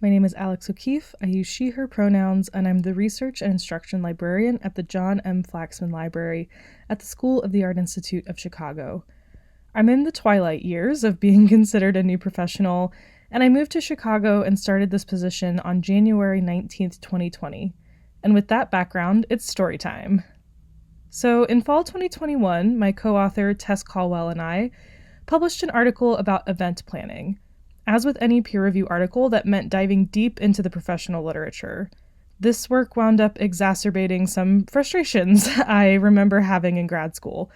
My name is Alex O'Keefe. I use she, her pronouns, and I'm the Research and Instruction Librarian at the John M. Flaxman Library at the School of the Art Institute of Chicago. I'm in the twilight years of being considered a new professional, and I moved to Chicago and started this position on January 19th, 2020. And with that background, it's story time. So in fall 2021, my co-author Tess Caldwell and I published an article about event planning. As with any peer review article, that meant diving deep into the professional literature. This work wound up exacerbating some frustrations I remember having in grad school.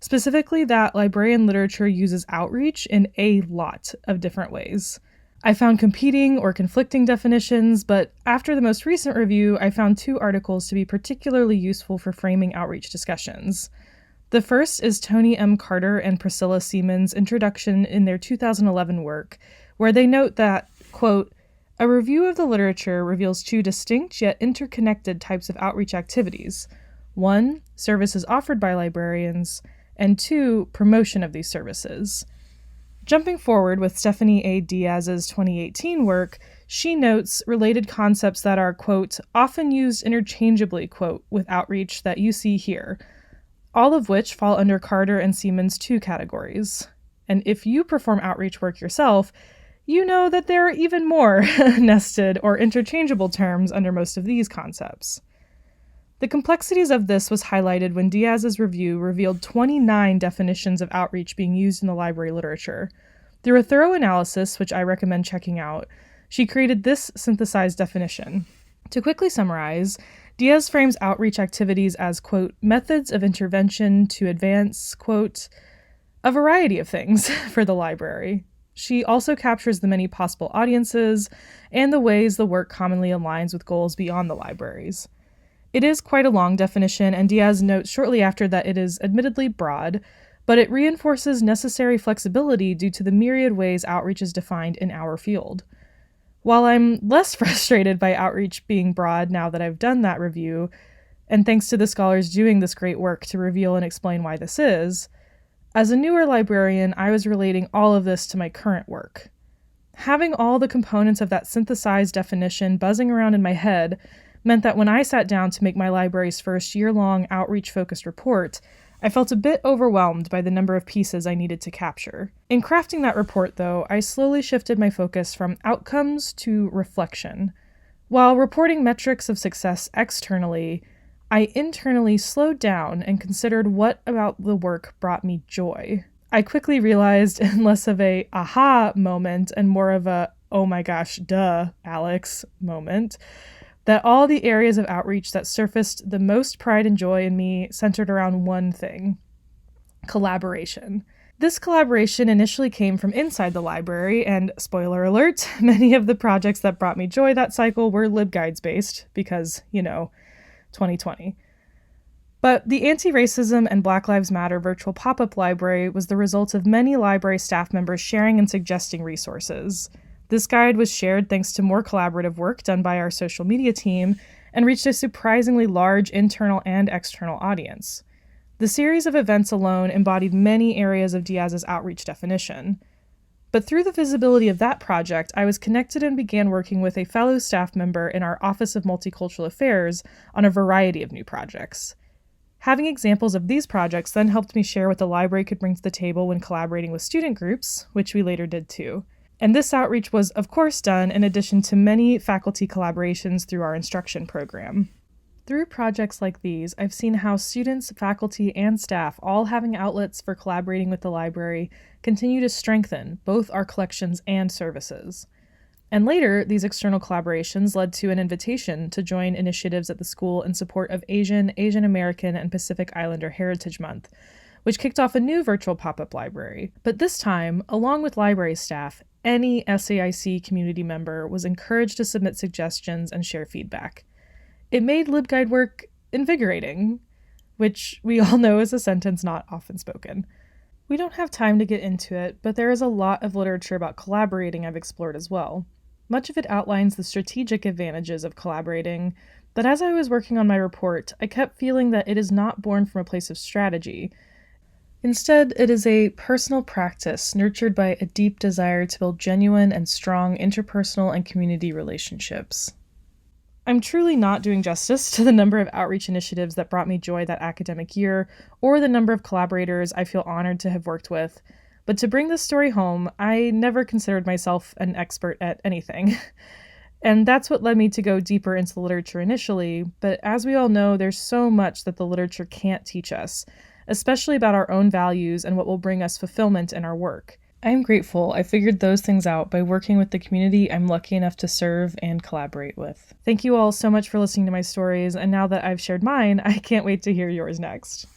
Specifically, that librarian literature uses outreach in a lot of different ways. I found competing or conflicting definitions, but after the most recent review, I found two articles to be particularly useful for framing outreach discussions. The first is Tony M. Carter and Priscilla Seaman's introduction in their 2011 work, where they note that, quote, "A review of the literature reveals two distinct yet interconnected types of outreach activities. One, services offered by librarians, and two, promotion of these services." Jumping forward with Stephanie A. Diaz's 2018 work, she notes related concepts that are, quote, "often used interchangeably, quote, with outreach that you see here, all of which fall under Carter and Seaman's two categories. And if you perform outreach work yourself, you know that there are even more nested or interchangeable terms under most of these concepts." The complexities of this was highlighted when Diaz's review revealed 29 definitions of outreach being used in the library literature. Through a thorough analysis, which I recommend checking out, she created this synthesized definition. To quickly summarize, Diaz frames outreach activities as, quote, "methods of intervention to advance, quote, a variety of things for the library." She also captures the many possible audiences and the ways the work commonly aligns with goals beyond the libraries. It is quite a long definition, and Diaz notes shortly after that it is admittedly broad, but it reinforces necessary flexibility due to the myriad ways outreach is defined in our field. While I'm less frustrated by outreach being broad now that I've done that review, and thanks to the scholars doing this great work to reveal and explain why this is, as a newer librarian, I was relating all of this to my current work. Having all the components of that synthesized definition buzzing around in my head meant that when I sat down to make my library's first year-long outreach-focused report, I felt a bit overwhelmed by the number of pieces I needed to capture. In crafting that report, though, I slowly shifted my focus from outcomes to reflection. While reporting metrics of success externally, I internally slowed down and considered what about the work brought me joy. I quickly realized, in less of a aha moment and more of a oh my gosh, duh, Alex moment, that all the areas of outreach that surfaced the most pride and joy in me centered around one thing: collaboration. This collaboration initially came from inside the library, and spoiler alert, many of the projects that brought me joy that cycle were LibGuides based, because, 2020. But the Anti-Racism and Black Lives Matter virtual pop-up library was the result of many library staff members sharing and suggesting resources. This guide was shared thanks to more collaborative work done by our social media team and reached a surprisingly large internal and external audience. The series of events alone embodied many areas of Diaz's outreach definition. But through the visibility of that project, I was connected and began working with a fellow staff member in our Office of Multicultural Affairs on a variety of new projects. Having examples of these projects then helped me share what the library could bring to the table when collaborating with student groups, which we later did too. And this outreach was, of course, done in addition to many faculty collaborations through our instruction program. Through projects like these, I've seen how students, faculty, and staff, all having outlets for collaborating with the library, continue to strengthen both our collections and services. And later, these external collaborations led to an invitation to join initiatives at the school in support of Asian, Asian American, and Pacific Islander Heritage Month, which kicked off a new virtual pop-up library. But this time, along with library staff, any SAIC community member was encouraged to submit suggestions and share feedback. It made LibGuide work invigorating, which we all know is a sentence not often spoken. We don't have time to get into it, but there is a lot of literature about collaborating I've explored as well. Much of it outlines the strategic advantages of collaborating, but as I was working on my report, I kept feeling that it is not born from a place of strategy. Instead, it is a personal practice nurtured by a deep desire to build genuine and strong interpersonal and community relationships. I'm truly not doing justice to the number of outreach initiatives that brought me joy that academic year, or the number of collaborators I feel honored to have worked with. But to bring this story home, I never considered myself an expert at anything. And that's what led me to go deeper into the literature initially. But as we all know, there's so much that the literature can't teach us, especially about our own values and what will bring us fulfillment in our work. I am grateful I figured those things out by working with the community I'm lucky enough to serve and collaborate with. Thank you all so much for listening to my stories, and now that I've shared mine, I can't wait to hear yours next.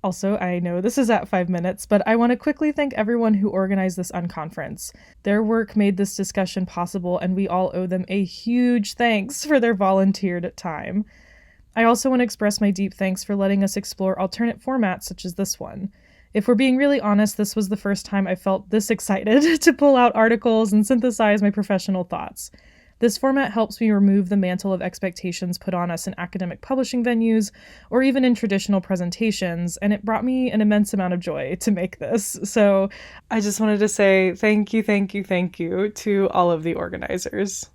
Also, I know this is at 5 minutes, but I want to quickly thank everyone who organized this unconference. Their work made this discussion possible, and we all owe them a huge thanks for their volunteered time. I also want to express my deep thanks for letting us explore alternate formats such as this one. If we're being really honest, this was the first time I felt this excited to pull out articles and synthesize my professional thoughts. This format helps me remove the mantle of expectations put on us in academic publishing venues or even in traditional presentations, and it brought me an immense amount of joy to make this. So I just wanted to say thank you to all of the organizers.